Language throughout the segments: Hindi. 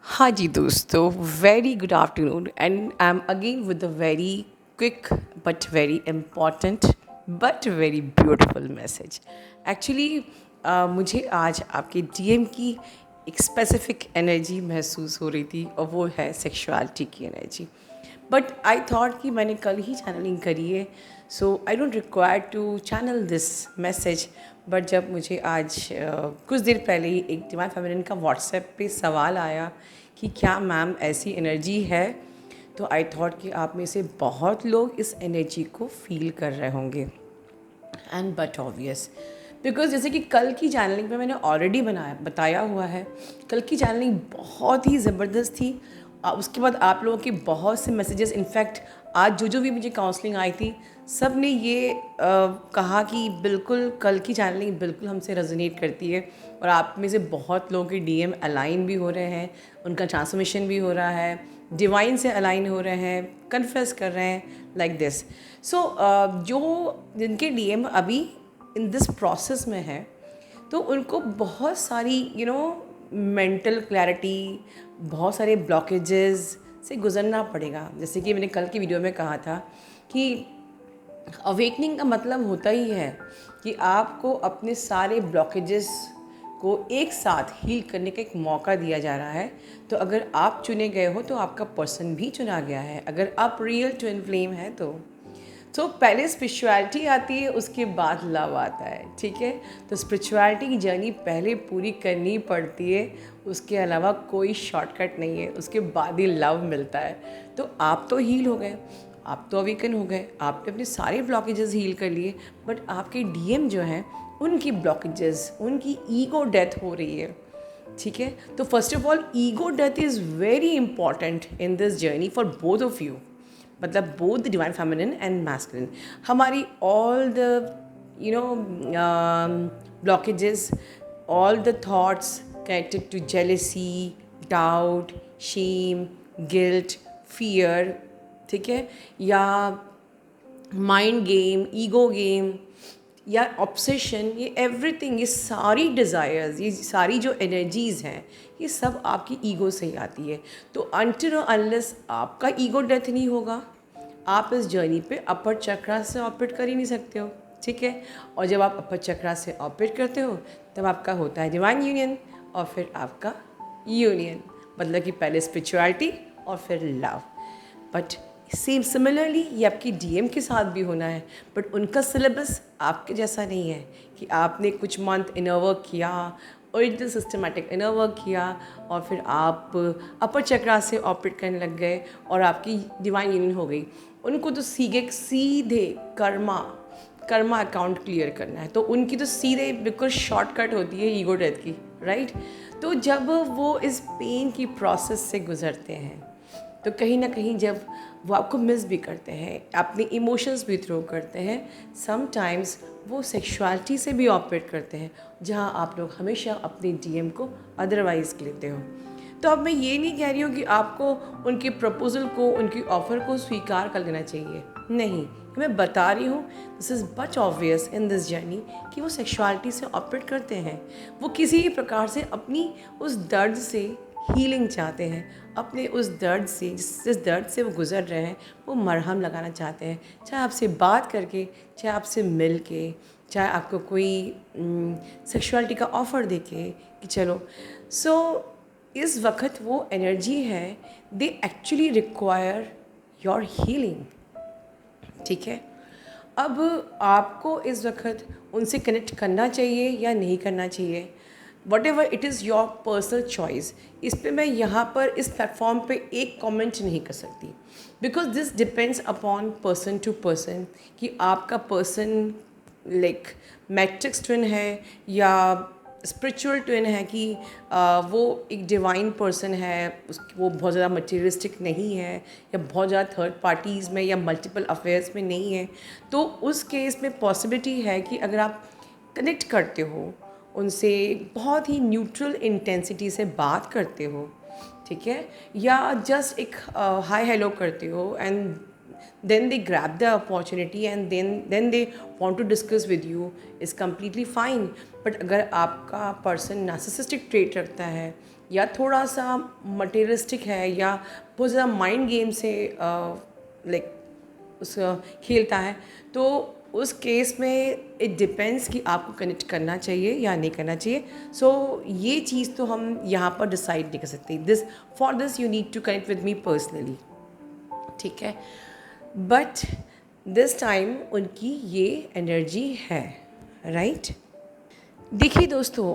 हाँ जी दोस्तों, very good afternoon and I am again with a very quick but very important but very beautiful message. Actually मुझे आज आपके डीएम की एक स्पेसिफिक एनर्जी महसूस हो रही थी और वो है सेक्सुअलिटी की एनर्जी। बट आई थॉट कि मैंने कल ही चैनलिंग करी है, so I don't require to channel this message. But जब मुझे आज कुछ देर पहले ही एक डिवाइन फेमिनिन का व्हाट्सएप पे सवाल आया कि क्या मैम ऐसी एनर्जी है, तो आई थॉट कि आप में से बहुत लोग इस एनर्जी को फील कर रहे होंगे। एंड बट ऑब्वियस बिकॉज जैसे कि कल की चैनलिंग में मैंने ऑलरेडी बताया हुआ है, कल की चैनलिंग बहुत ही ज़बरदस्त थी। उसके बाद आप लोगों के बहुत से मैसेजेस, इनफैक्ट आज जो भी मुझे काउंसलिंग आई थी, सब ने ये कहा कि बिल्कुल कल की चैनलिंग बिल्कुल हमसे रेजोनेट करती है। और आप में से बहुत लोगों के डीएम अलाइन भी हो रहे हैं, उनका ट्रांसफॉर्मेशन भी हो रहा है, डिवाइन से अलाइन हो रहे हैं, कन्फेस कर रहे हैं लाइक दिस। सो जो जिनके डीएम अभी इन दिस प्रोसेस में है, तो उनको बहुत सारी मेंटल क्लैरिटी, बहुत सारे ब्लॉकेजेस से गुजरना पड़ेगा। जैसे कि मैंने कल की वीडियो में कहा था कि अवेकनिंग का मतलब होता ही है कि आपको अपने सारे ब्लॉकेजेस को एक साथ हील करने का एक मौका दिया जा रहा है। तो अगर आप चुने गए हो तो आपका पर्सन भी चुना गया है, अगर आप रियल ट्विन फ्लेम है तो पहले स्पिरिचुअलिटी आती है, उसके बाद लव आता है। ठीक है, तो स्पिरिचुअलिटी की जर्नी पहले पूरी करनी पड़ती है, उसके अलावा कोई शॉर्टकट नहीं है, उसके बाद ही लव मिलता है। तो आप तो हील हो गए, आप तो अवेकन हो गए, आपने अपने सारे ब्लॉकेजेस हील कर लिए, बट आपके डीएम जो हैं उनकी ब्लॉकेजेस, उनकी ईगो डेथ हो रही है। ठीक है, तो first of all ego death is very important in this journey for both of you, मतलब both the divine feminine and masculine. हमारी all the blockages, all the thoughts connected to jealousy, doubt, shame, guilt, fear, ठीक है, या माइंड गेम, ईगो गेम, या ऑब्सेशन, ये एवरीथिंग, ये सारी डिज़ायर्स, ये सारी जो एनर्जीज़ हैं, ये सब आपकी ईगो से ही आती है। तो अनटिल और अनलेस आपका ईगो डेथ नहीं होगा, आप इस जर्नी पे अपर चक्रा से ऑपरेट कर ही नहीं सकते हो। ठीक है, और जब आप अपर चक्रा से ऑपरेट करते हो तब आपका होता है डिवाइन यूनियन, और फिर आपका यूनियन, मतलब कि पहले स्पिरिचुअलिटी और फिर लव। बट सेम सिमिलरली ये आपकी डीएम के साथ भी होना है, बट उनका सिलेबस आपके जैसा नहीं है कि आपने कुछ मंथ इनर वर्क किया, ओरिजिनल सिस्टमेटिक इनर वर्क किया, और फिर आप अपर चक्रा से ऑपरेट करने लग गए और आपकी डिवाइन यूनियन हो गई। उनको तो सीधे कर्मा कर्मा अकाउंट क्लियर करना है, तो उनकी तो सीधे बिल्कुल शॉर्टकट होती है ईगो डेथ की, राइट। तो जब वो इस पेन की प्रोसेस से गुजरते हैं, तो कहीं ना कहीं जब वो आपको मिस भी करते हैं, अपने इमोशंस भी थ्रो करते हैं, समटाइम्स वो सेक्सुअलिटी से भी ऑपरेट करते हैं, जहाँ आप लोग हमेशा अपने डीएम को अदरवाइज लेते हो। तो अब मैं ये नहीं कह रही हूँ कि आपको उनके प्रपोज़ल को, उनकी ऑफ़र को स्वीकार कर लेना चाहिए, नहीं। मैं बता रही हूँ, this is but obvious in this journey कि वो सेक्सुअलिटी से ऑपरेट करते हैं, वो किसी भी प्रकार से अपनी उस दर्द से हीलिंग चाहते हैं, अपने उस दर्द से, जिस दर्द से वो गुज़र रहे हैं, वो मरहम लगाना चाहते हैं, चाहे आपसे बात करके, चाहे आपसे मिल के, चाहे आपको कोई सेक्सुअलिटी का ऑफ़र दे के कि चलो। सो इस वक्त वो एनर्जी है, they actually require your healing. ठीक है, अब आपको इस वक्त उनसे कनेक्ट करना चाहिए या नहीं करना चाहिए, what ever it is your personal choice. इस पर मैं यहाँ पर इस प्लेटफॉर्म पे एक कमेंट नहीं कर सकती, because this depends upon person to person कि आपका पर्सन लाइक मैट्रिक्स ट्विन है या स्पिरिचुअल ट्विन है, कि वो एक डिवाइन पर्सन है, वो बहुत ज़्यादा मटेरियलिस्टिक नहीं है, या बहुत ज़्यादा थर्ड पार्टीज़ में या मल्टीपल अफेयर्स में नहीं है। तो उस केस में पॉसिबिलिटी है कि अगर आप कनेक्ट करते हो उनसे, बहुत ही न्यूट्रल इंटेंसिटी से बात करते हो, ठीक है, या जस्ट एक हाय हेलो करते हो, and then they grab the opportunity and then they want to discuss with you, is completely fine. but अगर आपका पर्सन नार्सिसिस्टिक ट्रेट रखता है या थोड़ा सा मटेरियलिस्टिक है या बहुत ज़्यादा माइंड गेम से लाइक उस खेलता है, तो उस केस में इट डिपेंड्स कि आपको कनेक्ट करना चाहिए या नहीं करना चाहिए. सो ये चीज़ तो हम यहाँ पर डिसाइड नहीं कर सकते. For this you need to connect with me personally. ठीक है, बट दिस टाइम उनकी ये एनर्जी है, राइट. देखिए दोस्तों,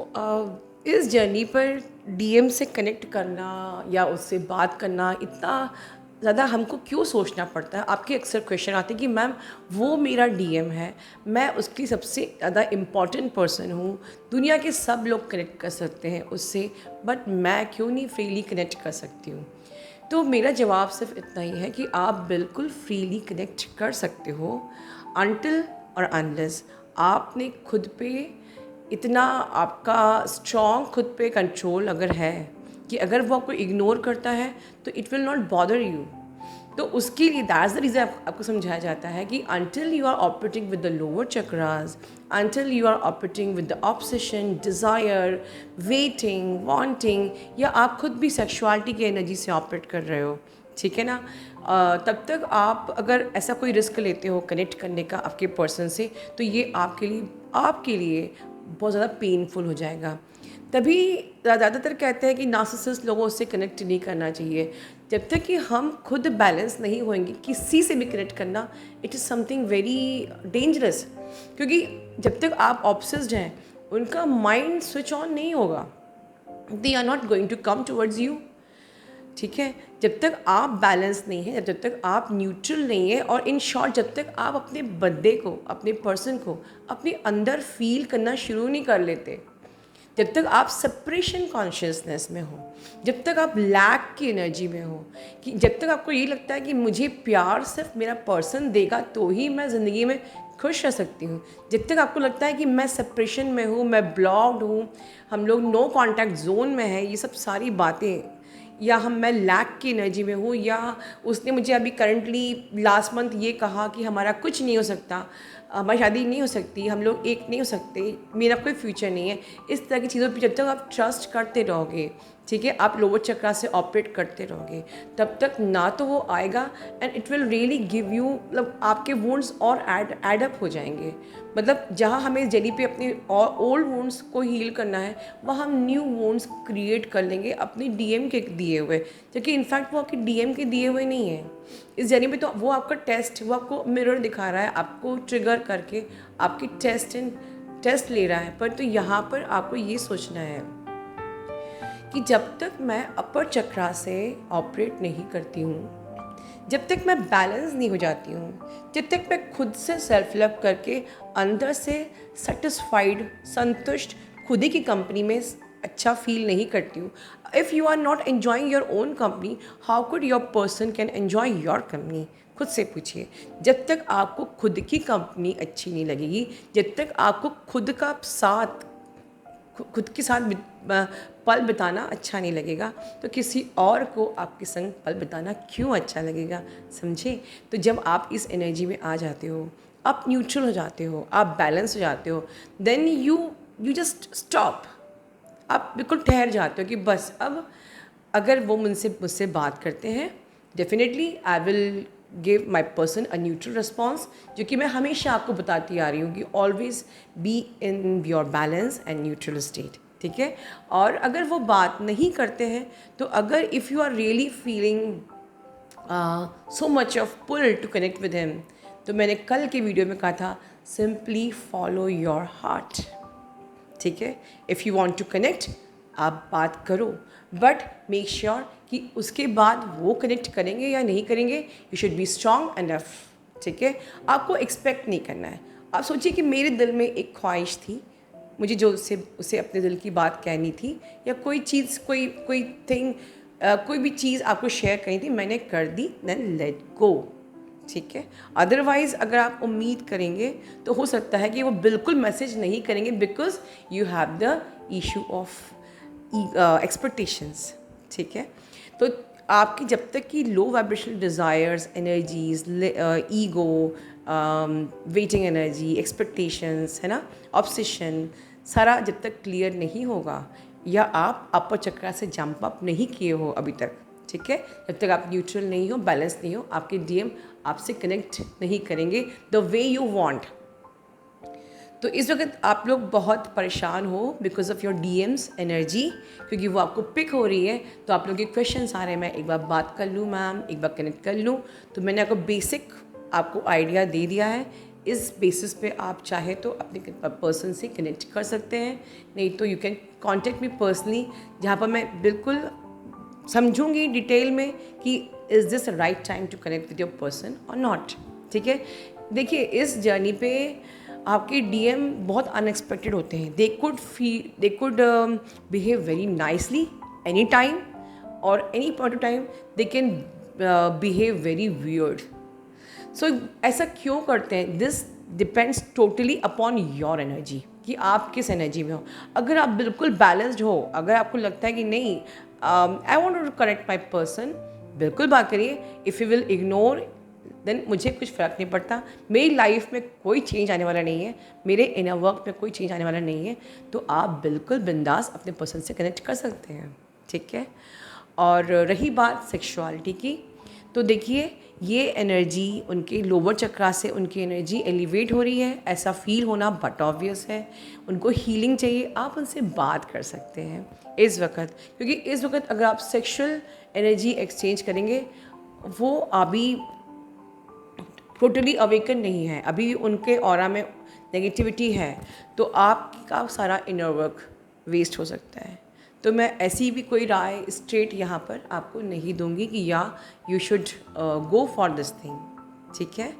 इस जर्नी पर डीएम से कनेक्ट करना या उससे बात करना इतना ज़्यादा हमको क्यों सोचना पड़ता है. आपके अक्सर क्वेश्चन आते हैं कि मैम वो मेरा डीएम है, मैं उसकी सबसे ज़्यादा इम्पॉर्टेंट पर्सन हूँ, दुनिया के सब लोग कनेक्ट कर सकते हैं उससे, बट मैं क्यों नहीं फ्रीली कनेक्ट कर सकती हूँ. तो मेरा जवाब सिर्फ इतना ही है कि आप बिल्कुल फ्रीली कनेक्ट कर सकते हो अनटिल और अनलेस आपने खुद पे इतना आपका स्ट्रॉन्ग खुद पे कंट्रोल अगर है कि अगर वो आपको इग्नोर करता है तो it will not bother you. तो उसके लिए दैट्स द रीज़न आपको समझाया जाता है कि until you are operating with the lower chakras, until you are operating with the obsession, desire, waiting, wanting, या आप खुद भी सेक्सुअलिटी की एनर्जी से ऑपरेट कर रहे हो, ठीक है ना, तब तक आप अगर ऐसा कोई रिस्क लेते हो कनेक्ट करने का आपके पर्सन से, तो ये आपके लिए बहुत ज़्यादा पेनफुल हो जाएगा. तभी ज़्यादातर कहते हैं कि नार्सिसिस्ट लोगों से कनेक्ट नहीं करना चाहिए. जब तक कि हम खुद बैलेंस नहीं होंगे, किसी से भी कनेक्ट करना it is something very dangerous. क्योंकि जब तक आप ऑब्सेस्ड हैं उनका माइंड स्विच ऑन नहीं होगा, they are not going to come towards you. ठीक है, जब तक आप बैलेंस नहीं है, जब तक आप न्यूट्रल नहीं है, और इन शॉर्ट जब तक आप अपने बंदे को, अपने पर्सन को अपने अंदर फील करना शुरू नहीं कर लेते, जब तक आप सेपरेशन कॉन्शियसनेस में हो, जब तक आप लैक की एनर्जी में हो, कि जब तक आपको ये लगता है कि मुझे प्यार सिर्फ मेरा पर्सन देगा तो ही मैं ज़िंदगी में खुश रह सकती हूँ, जब तक आपको लगता है कि मैं सेपरेशन में हूँ, मैं ब्लॉक्ड हूँ, हम लोग नो कॉन्टैक्ट जोन में है, ये सब सारी बातें, या मैं लैक की एनर्जी में हूँ, या उसने मुझे अभी करंटली लास्ट मंथ ये कहा कि हमारा कुछ नहीं हो सकता, हमारी शादी नहीं हो सकती, हम लोग एक नहीं हो सकते, मेरा कोई फ्यूचर नहीं है, इस तरह की चीज़ों पर जब तक आप ट्रस्ट करते रहोगे, ठीक है, आप लोअर चक्रा से ऑपरेट करते रहोगे, तब तक ना तो वो आएगा, and it will really give you, मतलब आपके वुंड्स और एड अप हो जाएंगे. मतलब जहाँ हमें जली पे अपने ओल्ड वुंड्स को हील करना है, वहाँ हम न्यू वुंड्स क्रिएट कर लेंगे अपने डीएम के दिए हुए, जबकि इनफैक्ट वो आपके डीएम के दिए हुए नहीं है. इस जर्नी में तो वो आपका टेस्ट, वो आपको मिरर दिखा रहा है, आपको ट्रिगर करके आपकी टेस्ट ले रहा है. पर तो यहाँ पर आपको ये सोचना है कि जब तक मैं अपर चक्रा से ऑपरेट नहीं करती हूँ, जब तक मैं बैलेंस नहीं हो जाती हूँ, जब तक मैं खुद से सेल्फ लव करके अंदर से सेटिस्फाइड, संतुष्ट, खुद ही की कंपनी में अच्छा फील नहीं करती हूँ, if you are not enjoying your own company, how could your person can enjoy your company. खुद से पूछिए. जब तक आपको खुद की कंपनी अच्छी नहीं लगेगी, जब तक आपको खुद का साथ, खुद के साथ पल बिताना अच्छा नहीं लगेगा, तो किसी और को आपके संग पल बिताना क्यों अच्छा लगेगा, समझे. तो जब आप इस एनर्जी में आ जाते हो, आप न्यूट्रल हो जाते हो, आप बैलेंस हो जाते हो, देन यू जस्ट स्टॉप. आप बिल्कुल ठहर जाते हो कि बस अब अगर वो मुझसे बात करते हैं, definitely I will give my person a neutral response, जो कि मैं हमेशा आपको बताती आ रही हूँ कि always be in your balance and neutral state. ठीक है. और अगर वो बात नहीं करते हैं, तो अगर if you are really feeling so much of pull to connect with him, तो मैंने कल के वीडियो में कहा था, सिंपली फॉलो योर हार्ट. ठीक है. If you want to connect, आप बात करो, बट मेक श्योर कि उसके बाद वो कनेक्ट करेंगे या नहीं करेंगे, you should be strong enough. ठीक है. आपको एक्सपेक्ट नहीं करना है. आप सोचिए कि मेरे दिल में एक ख्वाहिश थी, मुझे जो उसे अपने दिल की बात कहनी थी, या कोई चीज़, कोई थिंग, कोई भी चीज़ आपको शेयर करनी थी, मैंने कर दी, देन लेट गो. ठीक है. अदरवाइज़ अगर आप उम्मीद करेंगे तो हो सकता है कि वो बिल्कुल मैसेज नहीं करेंगे, because you have the issue of expectations. ठीक है. तो आपकी जब तक कि low vibrational desires, energies, ego, waiting energy, expectations, है ना, ऑब्सेशन, सारा जब तक क्लियर नहीं होगा, या आप अपर चक्रा से जंप अप नहीं किए हो अभी तक, ठीक है, जब तक आप न्यूट्रल नहीं हो, बैलेंस नहीं हो, आपके डीएम आपसे कनेक्ट नहीं करेंगे द वे यू वांट। तो इस वक्त आप लोग बहुत परेशान हो because of your DMs energy, क्योंकि वो आपको पिक हो रही है। तो आप लोग के क्वेश्चंस आ रहे हैं, मैं एक बार बात कर लूँ मैम, एक बार कनेक्ट कर लूँ। तो मैंने आपको बेसिक आपको आइडिया दे दिया है। इस बेसिस पे आप चाहे तो अपने पर्सन से कनेक्ट कर सकते हैं, नहीं तो you can contact me personally, जहाँ पर मैं बिल्कुल समझूंगी डिटेल में कि is this right time to connect with your person और नॉट, ठीक है। देखिए इस जर्नी पे आपके डीएम बहुत अनएक्सपेक्टेड होते हैं। They could behave very nicely any time और any point of time they can behave very weird. So ऐसा क्यों करते हैं? This depends totally upon your energy, कि आप किस एनर्जी में हो। अगर आप बिल्कुल बैलेंस्ड हो, अगर आपको लगता है कि नहीं I want to correct my person, बिल्कुल बात करिए। If you will ignore then मुझे कुछ फ़र्क नहीं पड़ता, मेरी लाइफ में कोई चेंज आने वाला नहीं है, मेरे इनर वर्क में कोई चेंज आने वाला नहीं है। तो आप बिल्कुल बिंदास अपने पर्सन से कनेक्ट कर सकते हैं, ठीक है। और रही बात सेक्सुअलिटी की, तो देखिए ये एनर्जी उनके लोअर चक्रा से उनकी एनर्जी एलिवेट हो रही है, ऐसा फील होना बट ऑब्वियस है। उनको हीलिंग चाहिए, आप उनसे बात कर सकते हैं इस वक्त, क्योंकि इस वक्त अगर आप सेक्सुअल एनर्जी एक्सचेंज करेंगे, वो अभी टोटली अवेकन नहीं है, अभी उनके ऑरा में नेगेटिविटी है, तो आपका सारा इनर वर्क वेस्ट हो सकता है। तो मैं ऐसी भी कोई राय स्ट्रेट यहाँ पर आपको नहीं दूंगी कि या you should go for this thing, ठीक है।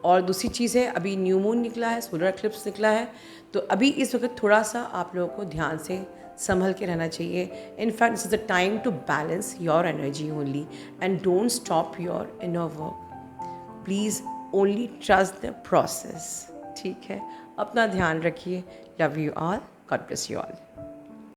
और दूसरी चीज़ है, अभी न्यू मून निकला है, सोलर एक्लिप्स निकला है, तो अभी इस वक्त थोड़ा सा आप लोगों को ध्यान से संभल के रहना चाहिए। In fact this is the time to balance your energy only and don't stop your inner work. Please only trust the process, ठीक है। अपना ध्यान रखिए। Love you all, God bless you all.